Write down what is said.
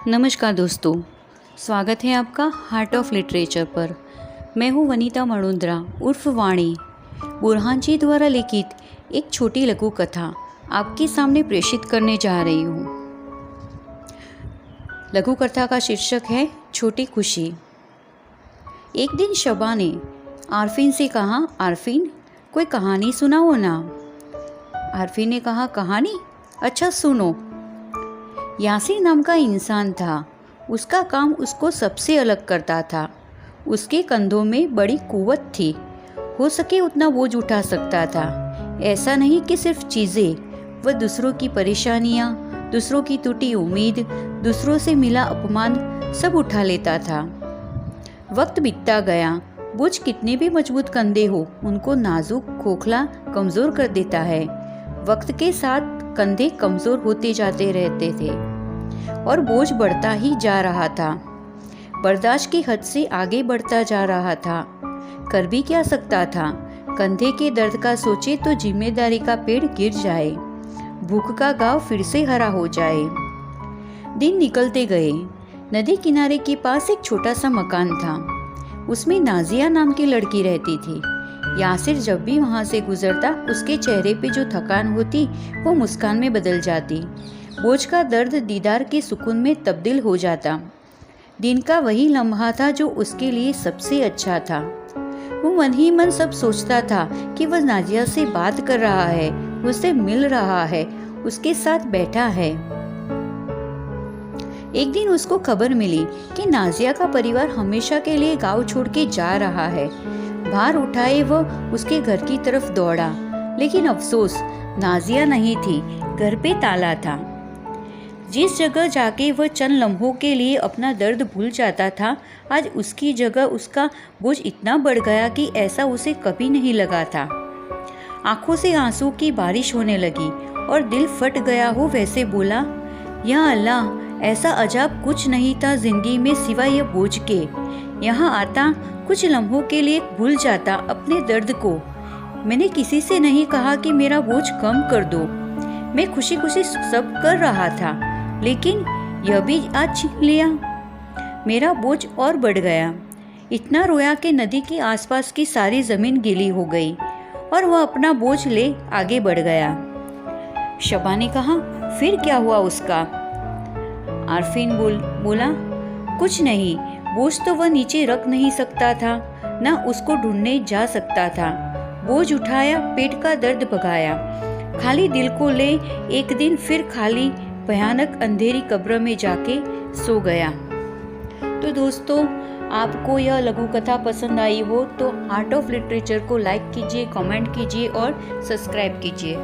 नमस्कार दोस्तों, स्वागत है आपका हार्ट ऑफ लिटरेचर पर। मैं हूँ वनीता मणुंद्रा उर्फ वाणी। बुरहान जी द्वारा लिखित एक छोटी लघु कथा आपके सामने प्रेषित करने जा रही हूँ। लघु कथा का शीर्षक है छोटी खुशी। एक दिन शबा ने आरफीन से कहा, आरफीन कोई कहानी सुनाओ ना। आरफीन ने कहा, कहानी? अच्छा सुनो। यासिर नाम का इंसान था। उसका काम उसको सबसे अलग करता था। उसके कंधों में बड़ी कुव्वत थी, हो सके उतना बोझ उठा सकता था। ऐसा नहीं कि सिर्फ चीज़ें, वह दूसरों की परेशानियाँ, दूसरों की टूटी उम्मीद, दूसरों से मिला अपमान सब उठा लेता था। वक्त बीतता गया। बोझ कितने भी मजबूत कंधे हो, उनको नाजुक, खोखला, कमज़ोर कर देता है। वक्त के साथ कंधे कमज़ोर होते जाते रहते थे और बोझ बढ़ता ही जा रहा था। बर्दाश्त की हद से आगे बढ़ता जा रहा था। कर भी क्या सकता था? कंधे के दर्द का सोचे तो जिम्मेदारी का पेड़ गिर जाए, भूख का गांव फिर से हरा हो जाए। दिन निकलते गए। नदी किनारे के पास एक छोटा सा मकान था। उसमें नाजिया नाम की लड़की रहती थी। यासिर जब भी वहाँ से गुजरता, उसके चेहरे पे जो थकान होती वो मुस्कान में बदल जाती। बोझ का दर्द दीदार के सुकून में तब्दील हो जाता। दिन का वही लम्हा था जो उसके लिए सबसे अच्छा था। वो मन ही मन सब सोचता था कि वह नाजिया से बात कर रहा है, उससे मिल रहा है, उसके साथ बैठा है। एक दिन उसको खबर मिली कि नाजिया का परिवार हमेशा के लिए गांव छोड़ के जा रहा है। भार उठाए वह उसके घर की तरफ दौड़ा, लेकिन अफसोस नाजिया नहीं थी, घर पे ताला था। जिस जगह जाके वह चंद लम्हों के लिए अपना दर्द भूल जाता था, आज उसकी जगह उसका बोझ इतना बढ़ गया कि ऐसा उसे कभी नहीं लगा था। आंखों से आंसू की बारिश होने लगी और दिल फट गया हो वैसे बोला, या अल्लाह, ऐसा अजाब कुछ नहीं था जिंदगी में सिवाय यह बोझ के। यहाँ आता, कुछ लम्हों के लिए भूल जाता अपने दर्द को। मैंने किसी से नहीं कहा कि मेरा बोझ कम कर दो। मैं खुशी खुशी सब कर रहा था, लेकिन यह भी आज छीन लिया। मेरा बोझ और बढ़ गया। इतना रोया कि नदी के आसपास की सारी जमीन गीली हो गई और वह अपना बोझ ले आगे बढ़ गया। शबा ने कहा, फिर क्या हुआ उसका? आरफीन बोला, कुछ नहीं। बोझ तो वह नीचे रख नहीं सकता था, न उसको ढूंढने जा सकता था। बोझ उठाया, पेट का दर्द भगाया, खाली दिल को ले एक दिन फिर खाली भयानक अंधेरी कब्र में जाके सो गया। तो दोस्तों, आपको यह लघु कथा पसंद आई हो तो हार्ट ऑफ लिटरेचर को लाइक कीजिए, कमेंट कीजिए और सब्सक्राइब कीजिए।